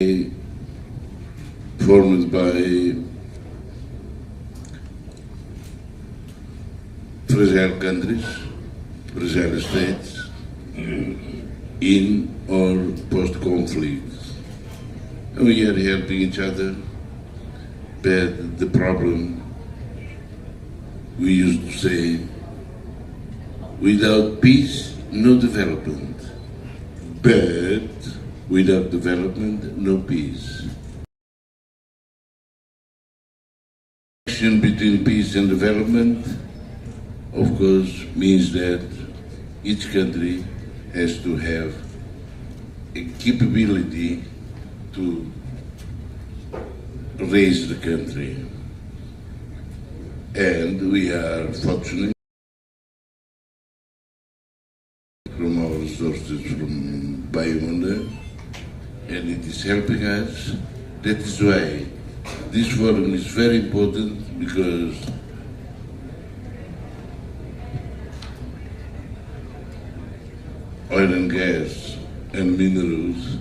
formed by fragile countries, fragile states, in or post-conflict. And we are helping each other, but the problem, we used to say, without peace, no development. But without development, no peace. Between peace and development, of course, means that each country has to have a capability to raise the country. And we are fortunate from our resources from Bayamunda, and it is helping us. That is why this forum is very important, because oil and gas and minerals,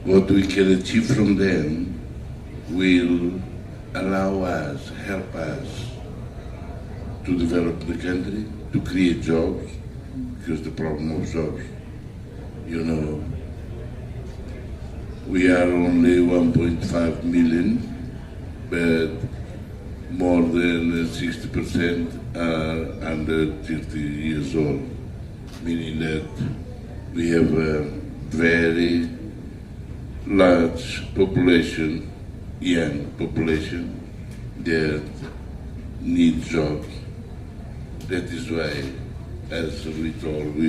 what we can achieve from them will allow us, help us to develop the country, to create jobs, because the problem of jobs, you know, we are only 1.5 million, but more than 60% are under 30 years old, meaning that we have a very large population, young population, that need jobs. That is why, as we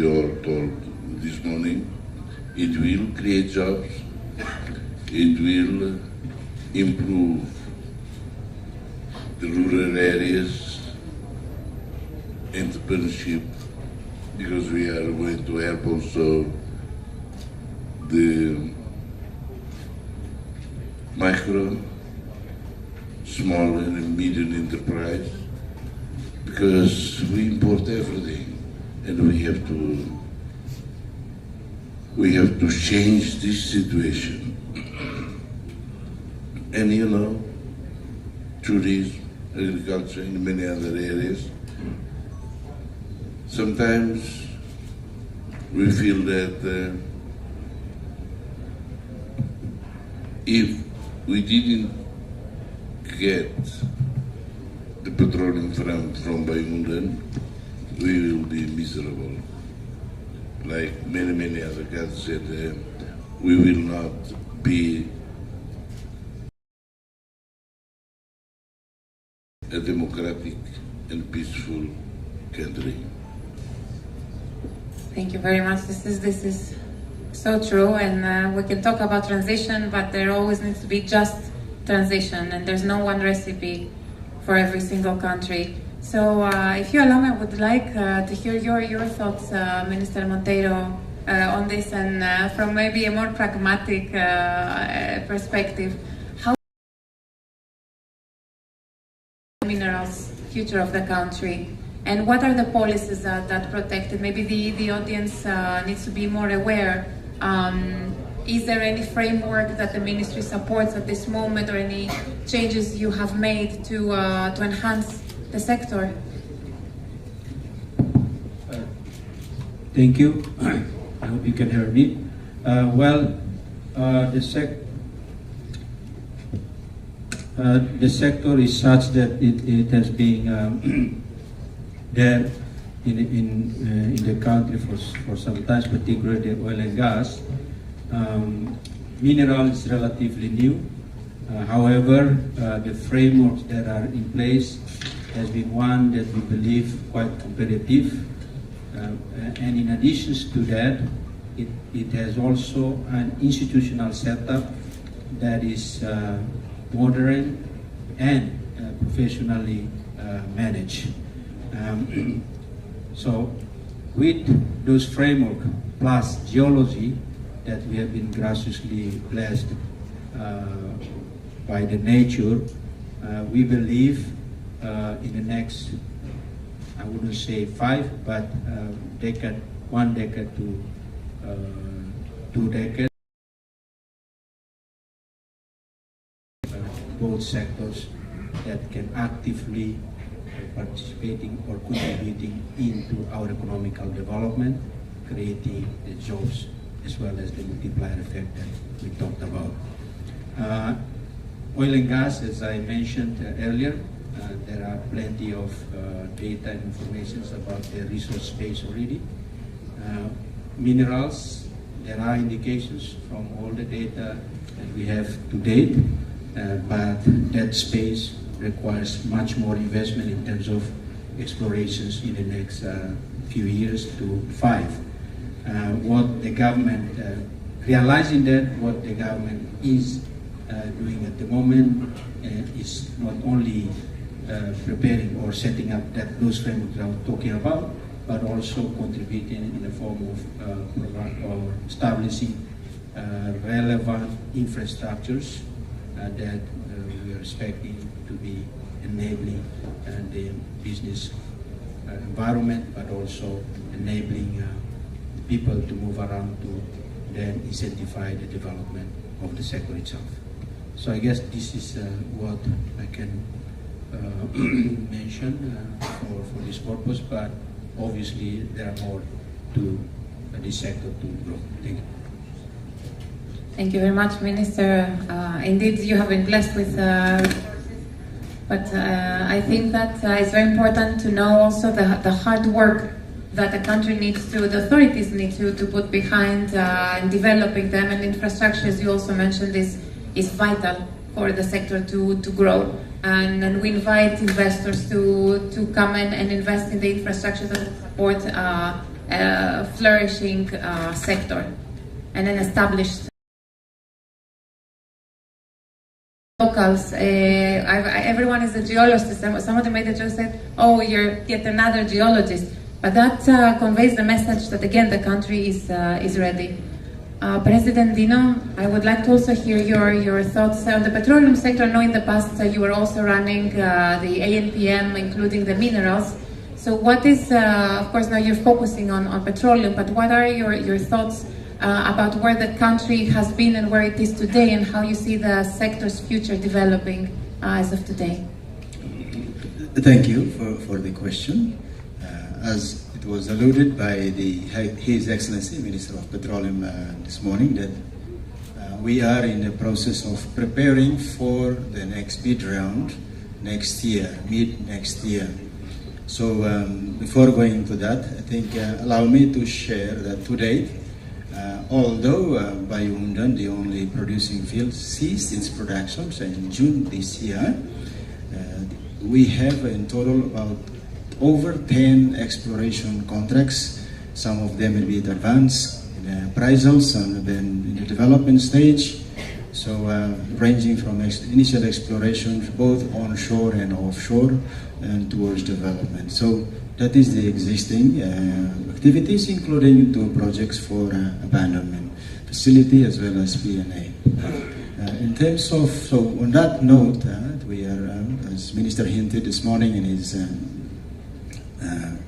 all told this morning, it will create jobs, it will improve the rural areas, entrepreneurship, because we are going to help also the micro, small and medium enterprise, because we import everything, and we have to change this situation. And you know, tourism, agriculture, and many other areas, sometimes we feel that if we didn't get the petroleum from Bayamunda, we will be miserable. Like many other countries said, we will not be a democratic and peaceful country. Thank you very much. This is so true, and we can talk about transition, but there always needs to be just transition, and there's no one recipe for every single country. So if you allow me, I would like to hear your thoughts, Minister Monteiro, on this, and from maybe a more pragmatic perspective. How minerals future of the country, and what are the policies that protect it? Maybe the audience needs to be more aware. Is there any framework that the ministry supports at this moment, or any changes you have made to enhance the sector? Thank you. I hope you can hear me. The sector is such that it has been there in the country for some time, particularly oil and gas. Mineral is relatively new. However, the frameworks that are in place has been one that we believe quite competitive. And in addition to that, it has also an institutional setup that is modern and professionally managed. So with those framework plus geology that we have been graciously blessed by the nature, we believe in the next, I wouldn't say 5, but decade, 1 decade to 2 decades, both sectors that can actively participating or contributing into our economical development, creating the jobs as well as the multiplier effect that we talked about. Oil and gas, as I mentioned earlier, there are plenty of data and information about the resource space already. Minerals, there are indications from all the data that we have to date, but that space requires much more investment in terms of explorations in the next few years to 5. What the government, realizing that what the government is doing at the moment is not only preparing or setting up those frameworks I was talking about, but also contributing in the form of program or establishing relevant infrastructures that we are expecting to be enabling the business environment, but also enabling people to move around to then incentivize the development of the sector itself. So I guess this is what I can mention for this purpose, but obviously there are more to this sector to grow. Thank you. Thank you very much, Minister. Indeed, you have been blessed with resources, but I think that it's very important to know also the hard work that the country needs to, the authorities need to put behind in developing them, and infrastructure, as you also mentioned, is vital for the sector to grow. And we invite investors to come in and invest in the infrastructure that support a flourishing sector and an established locals. Everyone is a geologist. Somebody made a joke, said, "Oh, you're yet another geologist." But that conveys the message that again the country is ready. President Dino, I would like to also hear your thoughts on the petroleum sector. I know in the past you were also running the ANPM, including the minerals. So what is, of course now you're focusing on petroleum, but what are your thoughts about where the country has been and where it is today, and how you see the sector's future developing as of today? Thank you for the question. As it was alluded by His Excellency Minister of Petroleum this morning, that we are in the process of preparing for the next bid round next year, mid next year. So before going to that, I think allow me to share that to date, although Bayundan, the only producing field, ceased its production in June this year, we have in total about over 10 exploration contracts. Some of them will be at advanced in appraisals and then in the development stage. So ranging from initial exploration both onshore and offshore and towards development. So that is the existing activities, including 2 projects for abandonment facility as well as P&A. In terms of, so on that note, we are, as Minister hinted this morning in his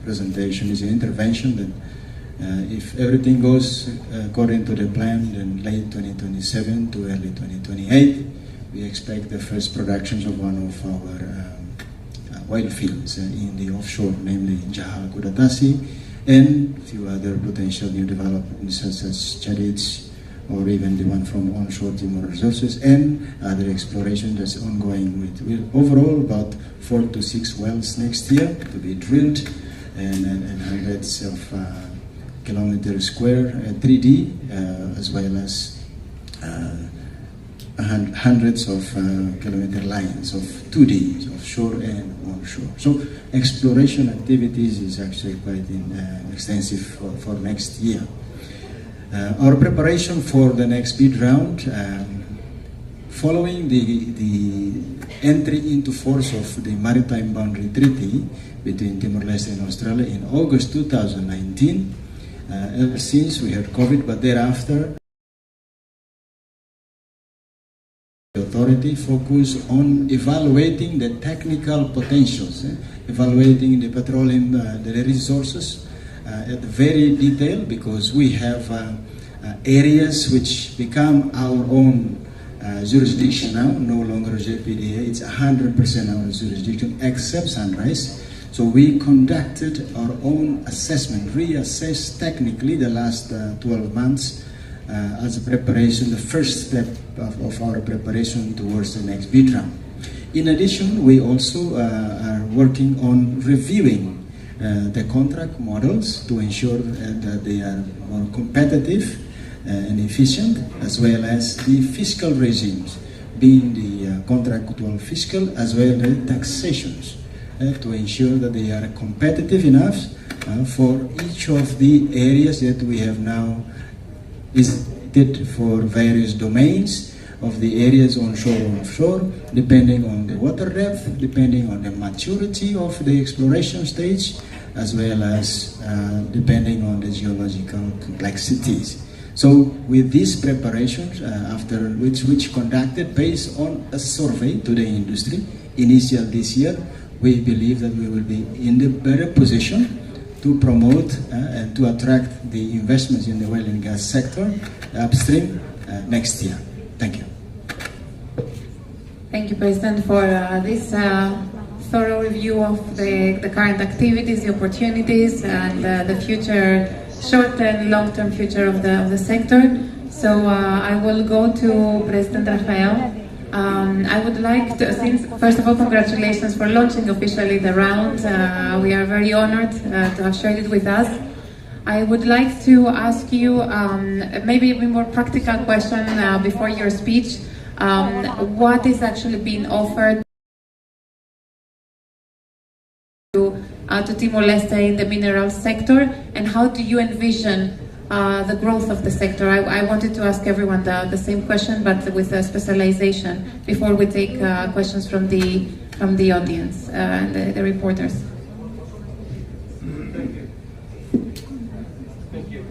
presentation, his intervention, that if everything goes according to the plan, then late 2027 to early 2028, we expect the first productions of one of our oil fields in the offshore, namely Jahal Kudatasi, and a few other potential new developments such as Chadich, or even the one from onshore Timor resources, and other exploration that's ongoing with overall about 4 to 6 wells next year to be drilled, and hundreds of kilometers square 3D, as well as hundreds of kilometer lines of 2D, offshore and onshore. So exploration activities is actually quite extensive for next year. Our preparation for the next bid round, following the entry into force of the Maritime Boundary Treaty between Timor-Leste and Australia in August 2019, ever since we had COVID, but thereafter the authority focused on evaluating the technical potentials, evaluating the petroleum, the resources at very detail, because we have areas which become our own jurisdiction now, no longer JPDA. It's 100% our jurisdiction except Sunrise. So we conducted our own assessment, reassessed technically the last 12 months as a preparation, the first step of our preparation towards the next bid round. In addition, we also are working on reviewing the contract models to ensure that they are more competitive and efficient, as well as the fiscal regimes, being the contractual fiscal as well as taxations, to ensure that they are competitive enough for each of the areas that we have now visited for various domains of the areas onshore and offshore, depending on the water depth, depending on the maturity of the exploration stage, as well as depending on the geological complexities. So with these preparations, after which conducted based on a survey to the industry, initial this year, we believe that we will be in the better position to promote and to attract the investments in the oil and gas sector upstream next year. Thank you. Thank you, President, for this thorough review of the current activities, the opportunities, and the future, short and long-term future of the sector. So I will go to President Rafael. I would like to, first of all, congratulations for launching officially the round. We are very honored to have shared it with us. I would like to ask you maybe a more practical question before your speech. What is actually being offered to Timor-Leste in the mineral sector, and how do you envision the growth of the sector? I wanted to ask everyone the same question, but with a specialization, before we take questions from the audience and the reporters. Thank you.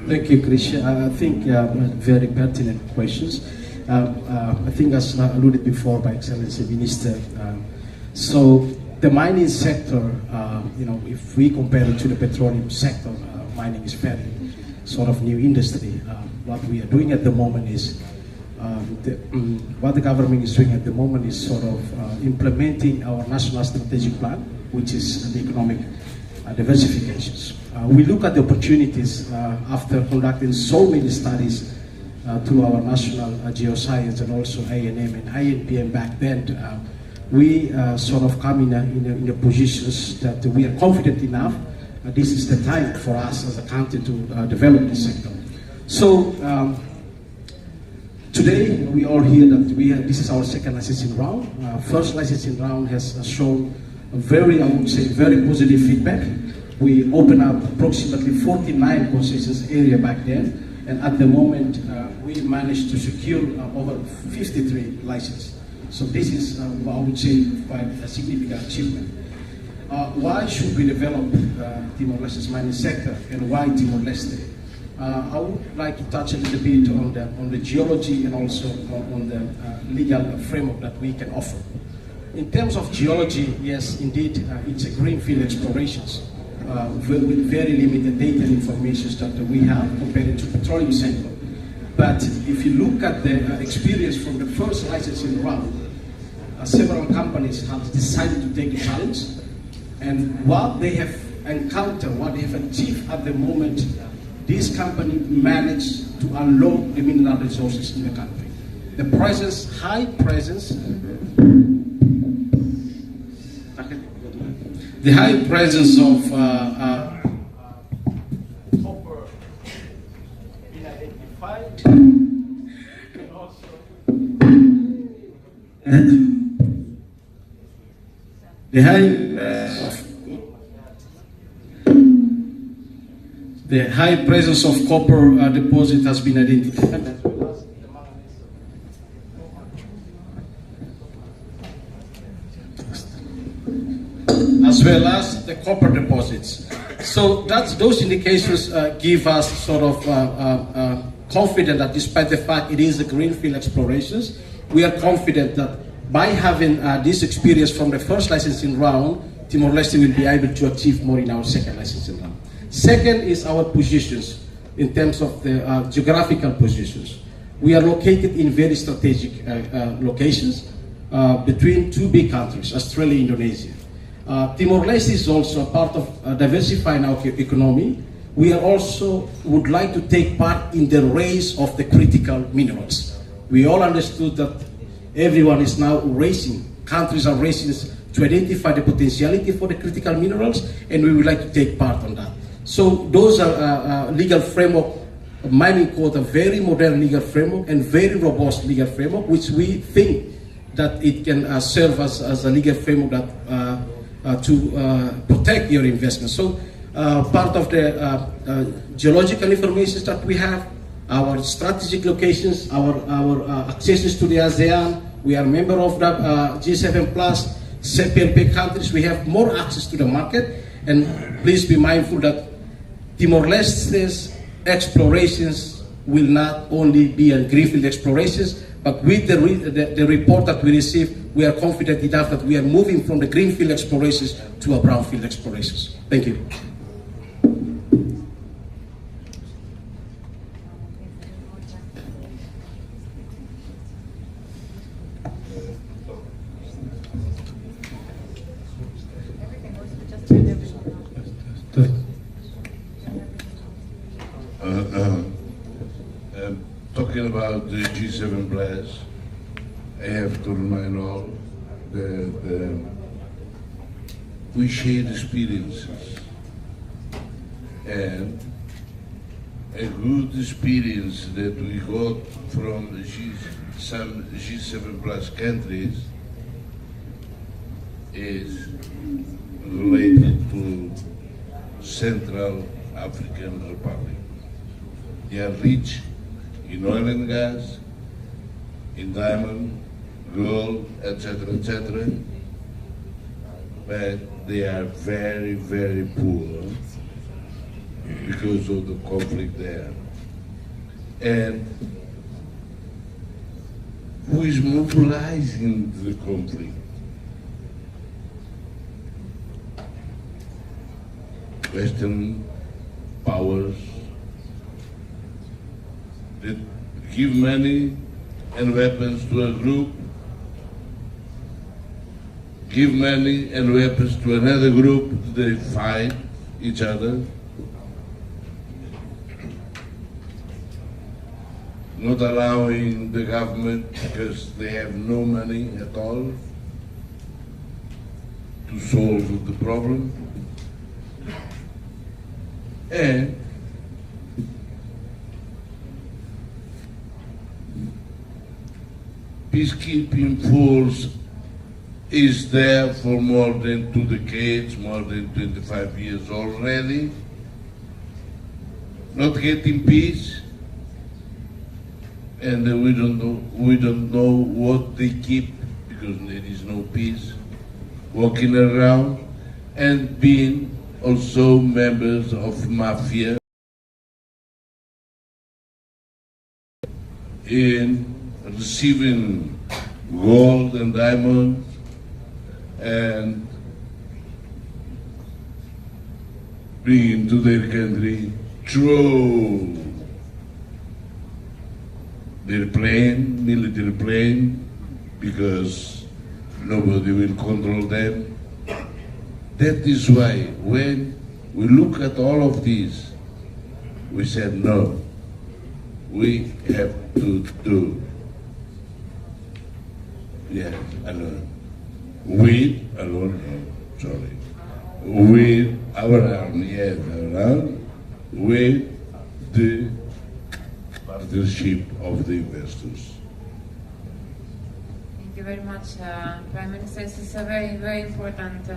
Thank you, Krisha. I think very pertinent questions. I think as alluded before by Excellency Minister, so the mining sector, if we compare it to the petroleum sector, mining is fairly sort of new industry. What we are doing at the moment is, what the government is doing at the moment is sort of implementing our national strategic plan, which is the economic diversifications. We look at the opportunities after conducting so many studies through our national geoscience and also A&M and INPM back then. We sort of come in a positions that we are confident enough. This is the time for us as a country to develop this sector. So today we all hear that this is our second licensing round. First licensing round has shown very, I would say, very positive feedback. We opened up approximately 49 concessions area back then, and at the moment we managed to secure over 53 licenses. So this is, I would say, quite a significant achievement. Why should we develop Timor-Leste's mining sector, and why Timor-Leste? I would like to touch a little bit on the geology and also on the legal framework that we can offer. In terms of geology, yes, indeed, it's a greenfield explorations with very limited data and information that we have compared to petroleum sector. But if you look at the experience from the first licensing round, several companies have decided to take a challenge, and what they have encountered, what they have achieved at the moment, this company managed to unlock the mineral resources in the country. The presence, high presence, the high presence of copper been identified, and also the high presence of copper deposit has been identified, as well as the copper deposits. So those indications give us sort of confident that despite the fact it is a greenfield explorations, we are confident that by having this experience from the first licensing round, Timor-Leste will be able to achieve more in our second licensing round. Second is our positions in terms of the geographical positions. We are located in very strategic locations between two big countries, Australia and Indonesia. Timor-Leste is also a part of diversifying our economy. We are also would like to take part in the race of the critical minerals. We all understood that everyone is now racing, countries are racing to identify the potentiality for the critical minerals, and we would like to take part on that. So those are legal framework. Mining code, a very modern legal framework and very robust legal framework, which we think that it can serve as a legal framework that to protect your investment. So part of the geological information that we have, our strategic locations, our accesses to the ASEAN, we are a member of the G7 plus CPLP countries, we have more access to the market, and please be mindful that Timor-Leste's explorations will not only be on greenfield explorations, but with the report that we receive, we are confident enough that we are moving from the greenfield explorations to a brownfield explorations. Thank you. Talking about the G7 plus, I have to remind all that we shared experiences, and a good experience that we got from some G7 plus countries is related to Central African Republic. They are rich in oil and gas, in diamond, gold, etc., but they are very, very poor because of the conflict there. And who is mobilizing the conflict? Western powers that give money and weapons to a group, give money and weapons to another group, they fight each other. Not allowing the government, because they have no money at all, to solve the problem. And peacekeeping force is there for more than 2 decades, more than 25 years already, not getting peace, and we don't know what they keep, because there is no peace, walking around and being also members of mafia in receiving gold and diamonds and bringing to their country through their plane, military plane, because nobody will control them. That is why when we look at all of this, we said no, we have to do. Yes, alone. We alone, no, sorry. With our army, yes, our army, with the partnership of the investors. Thank you very much, Prime Minister. This is a very, very important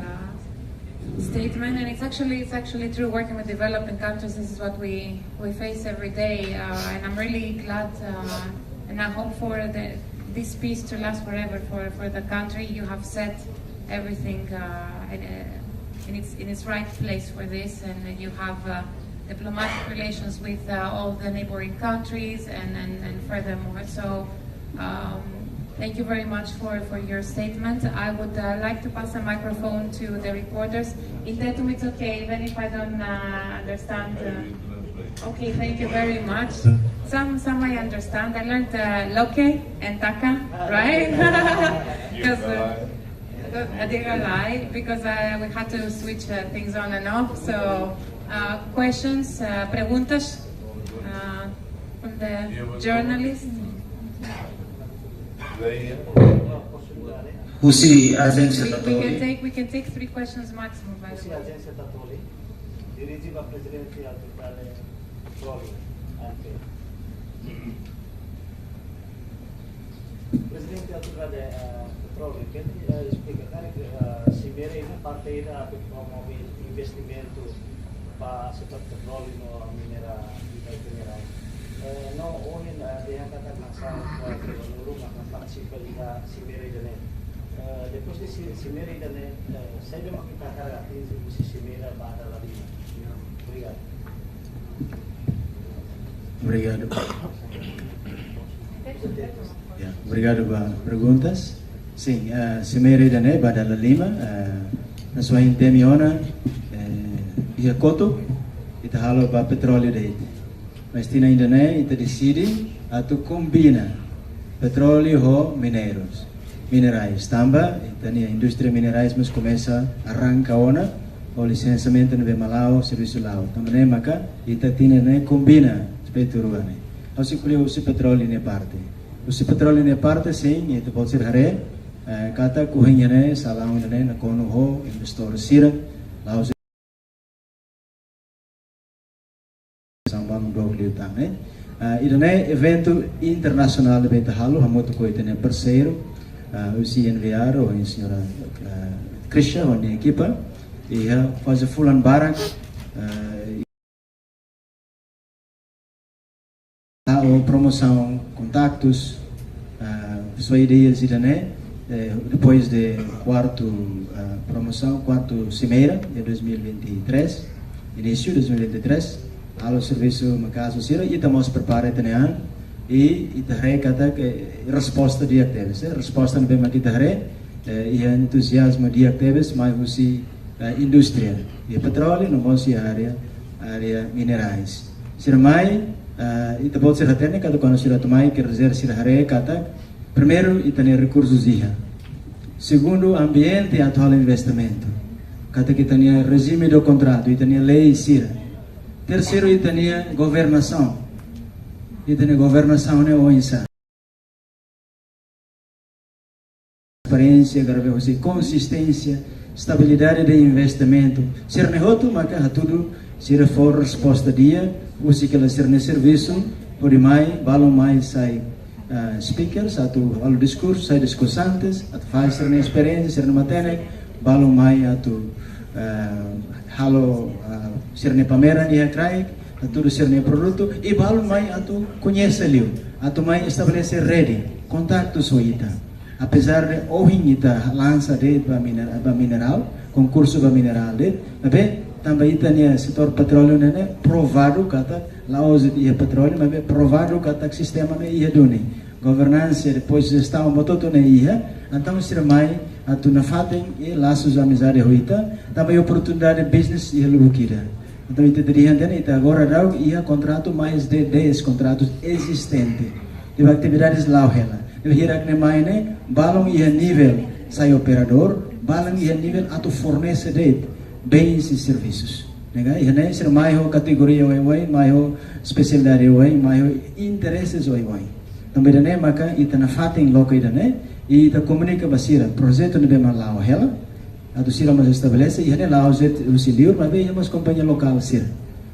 statement, and it's actually true. Working with developing countries, this is what we face every day, and I'm really glad, and I hope for this peace to last forever for the country. You have set everything in its right place for this, and you have diplomatic relations with all the neighboring countries, and furthermore. So Thank you very much for your statement. I would like to pass the microphone to the reporters. In Tetum, it's okay, even if I don't understand. Okay, thank you very much. Some I understand. I learned Loke and Taka, right? Because because we had to switch things on and off. So, questions, preguntas from the journalists. Husi agência Tatoli. We can take 3 questions maximum. By the Husi way. agência Tatoli. Dirigi a Presidente Arbitrale Petrolio. Anche. Presidente Arbitrale Petrolio, che spiegare se viene in parte da promuove investimento para setor petróleo no mineral. No onin dia kata masa dulu akan participar da Simere dane. Depois de Simere dane, saya dah makin kakak hati si Simere pada lagi. Obrigado. Obrigado. Obrigado pelas perguntas. Sim, Simere dane Badala Lima, na sua intemiona, ia koto, ita halo ba petróleo date. Mas tina ainda né, ita decide a tu combina petróleo com minerais. Tamba, ita a indústria minerais mas começa a arranca ona, o licenciamento no Malau, serviço lao. Também maka ita tina né combina aspecto urbano. Ao se colheu o petróleo ne parte. O petróleo ne parte sim, ita pode ser hare, kata kuhinya né salang né na kono ho investor sira, lao sambang blok liutang né. Idane evento internacional de Betahalo, hamoto ko itene parceiro, o CNVR, ou a senhora Krisha, ou a equipa, e faz fulan barak, a promoção, contactos, sua ideias idane, depois de quarto promoção, quarto cimeira de 2023, início de 2023, ao serviço Macaso Sira e estamos preparados também e itahre kata que resposta dia teves resposta não bem aqui itahre e entusiasmo dia teves mais você indústria e petróleo não você área minerais sira mai ita pode ser até cada quando sira tomai que reserva sira hare kata primeiro itane recursos ia segundo ambiente atual investimento kata que tania regime do contrato itania lei sira. Terceiro, itania governação. Itania governação é o insa. Transparência, consistência, estabilidade de investimento. Ser nehoto, maka tudo, se for resposta dia, usi que ela ser ne serviço, por mais, balão mais sai speakers, atu ao discurso, sai discursantes, atu faz ser ne experiência, ser ne matéria, balão mais atu halo sirne pameran ia krai atau sirne produto e balu mai atau conhece liu atau mai estabelecer rede contato soita apesar de ohin ita lança de mineral concurso ba mineral de abe também itania setor petróleo nene provado kata laos ia petróleo mas provado kata sistema me ia doni governança depois gestão bototo ne ia então sir mai atau nafating e laços amizade hoita também oportunidade de business e lubukira então ita terihan dan ita agora dau ia contrato mais de 10 contratos existentes de atividades lá ela eu hirak ne mai ne balong ia nível sai operador balong ia nível atau fornecedor bens e serviços nega ia ne ser mai ho categoria oi mai ho especialidade oi mai ho interesses oi também dane maka ita nafating loco ida ne e ita comunica basira projeto de bem lá ela atu sira mas estabelece e lá os liur mas bem mas companhia local sira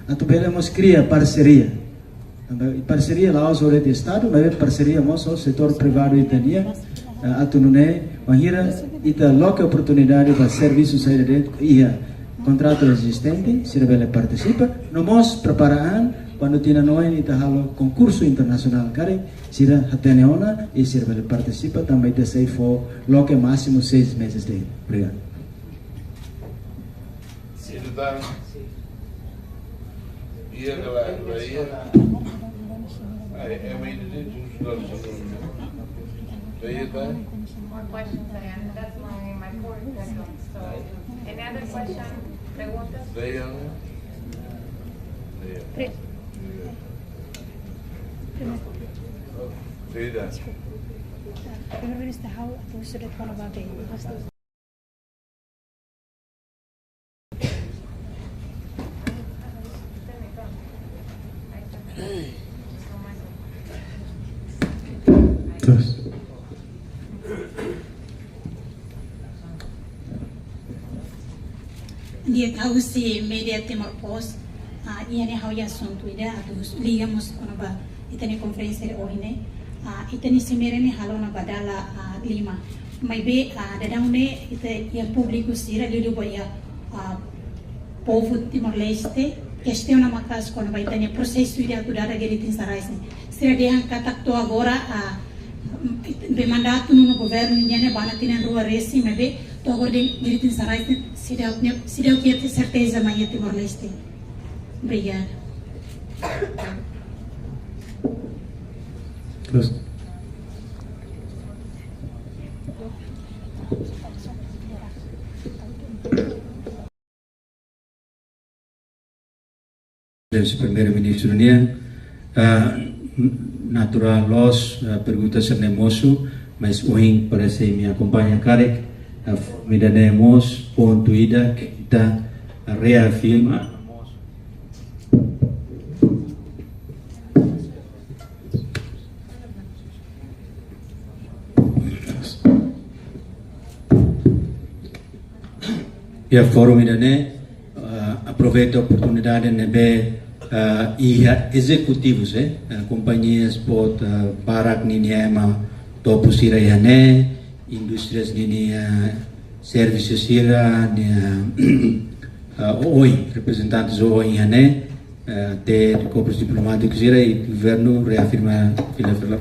atu bem mas cria parceria também parceria lá os de estado mas parceria mas o setor privado itania atu nune mahira ita loca oportunidade para serviços aí de ia contrato existente sira bem participa no mos preparaan quando tinha noi ita halo concurso internacional kare sira hateneona e sira bele participa também de sei for loque máximo 6 meses de obrigado Sira ia galera ia ai é uma ideia de More questions, and that's my fourth question. So, any other question? Preguntas? Primer Minister, how should it go about it? Dia tahu si media Timor-Leste iane hau ya assunto ida atus ligamos kono ba itani conferência hoje né itani simere ni halo na badala lima mai be dadang-ne ita ia público sira lido boia povo Timor-Leste questão na macas kono ba itani processo ida tudara geritin sarais ne sira dia katak to agora be mandato no governo iane bana tinan rua resi mai be to agora geritin sarais ne sira o que ter certeza mai Timor-Leste. Obrigada. Primeiro-Ministro natural los perguntas sernemoso, mas hoje parece me acompanha Karek, me daremos ponto ida que kita reafirma e a fórum idane aproveita a oportunidade de ver executivos companhias pot barak niniema topo sira yane indústrias ninia serviços sira oi representantes oi yane de corpos diplomáticos sira e governo reafirma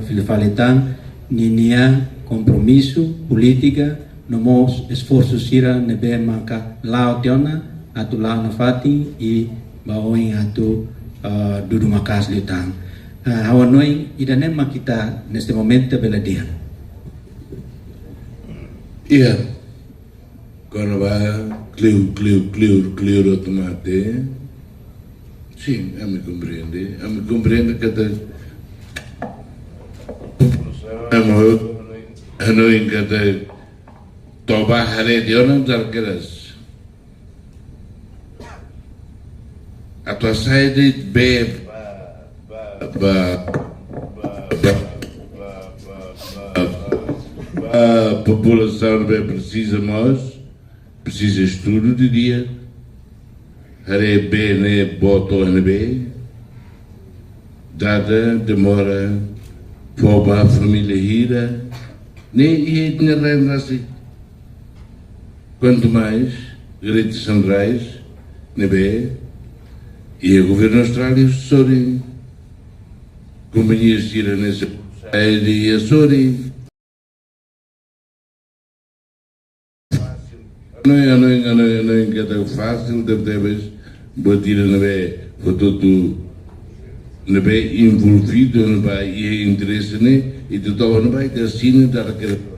filafaletan ninia compromisso política no mos esforço sira nebe maka lao teona atu lao na fati e baoin atu dudu makas liutang hawanoi idanem kita neste momento beladia iya quando vai clear automate sim me compreende que hanoi que toba hare dionam zarkeras a tua saída be a população bem precisa precisa estudo de dia hare be ne boto ne dada demora foba a família hira ne e ne assim quanto mais direitos centrais nebe e o governo australiano sobre companhias tira nessa e a sorry não é que é fácil deve bater nebe tudo nebe envolvido nebe e interesse ne e tudo nebe que assim dar aquele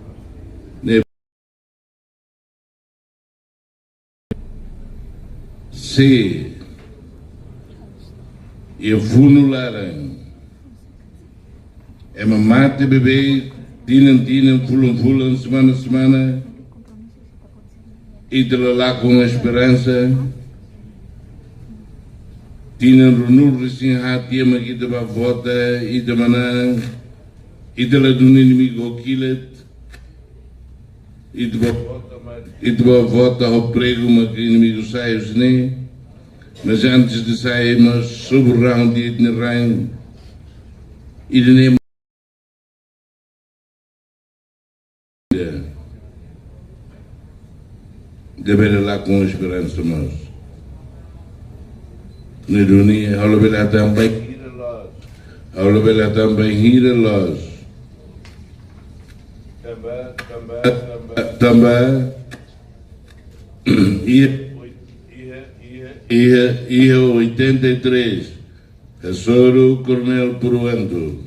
se e funularam é uma mate bebê tinam fulam semana e de lá com a esperança tinham renur recém hati ama kita ba vota e de mana e de lá do inimigo quilet e de ba vota ao prego mas inimigo sai os ne mas antes de sair nós sobre o round de Nerain e de nem de ver lá com esperança nós na dunia ao ver também hira los também e 83 Assoro Coronel Peruando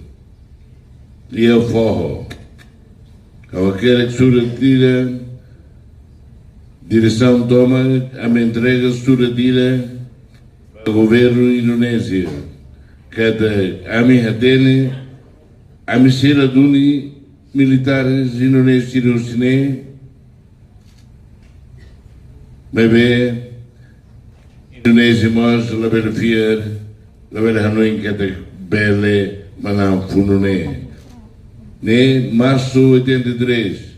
e o Forro Eu quero que sua retira, direção toma, a me entrega sua retira para o governo indonésia. Cada ami hatene, ami sira duni militares indonésios sine, bebê, Indonésia mas la verifier, la verhanoin kata bele manam funune. Ne março 83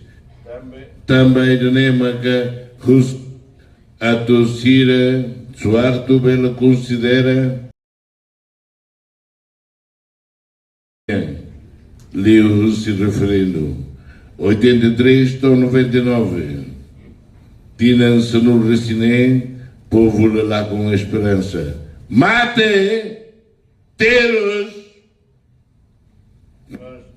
também de maka hus atosira suarto bela considera Leo se referendo 83 to 99 tinam-se no Reciné povo lá com esperança mate teros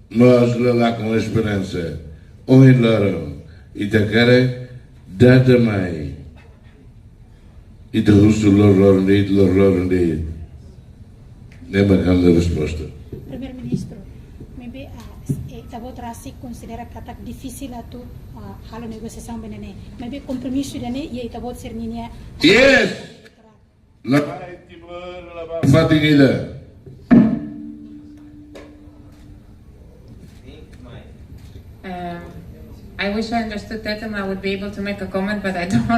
nós lá com esperança oi loro Itacara dada mai ita husu lor need nema kan a resposta. Primeiro-Ministro, maybe itabo trasi considera katak difícil atu halo negosiação benene. Maybe compromisso dane ia itabo serminia. Yes. La vai Timor, la vai fatigida. I wish I understood that and I would be able to make a comment, but I don't.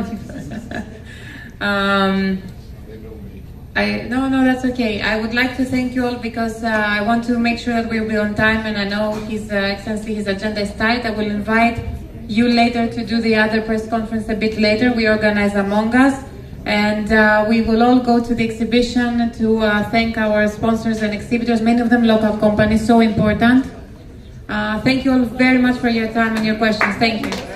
No, that's okay. I would like to thank you all because I want to make sure that we'll be on time, and I know His Excellency, his agenda is tight. I will invite you later to do the other press conference a bit later. We organize among us, and we will all go to the exhibition to thank our sponsors and exhibitors, many of them local companies, so important. Thank you all very much for your time and your questions. Thank you.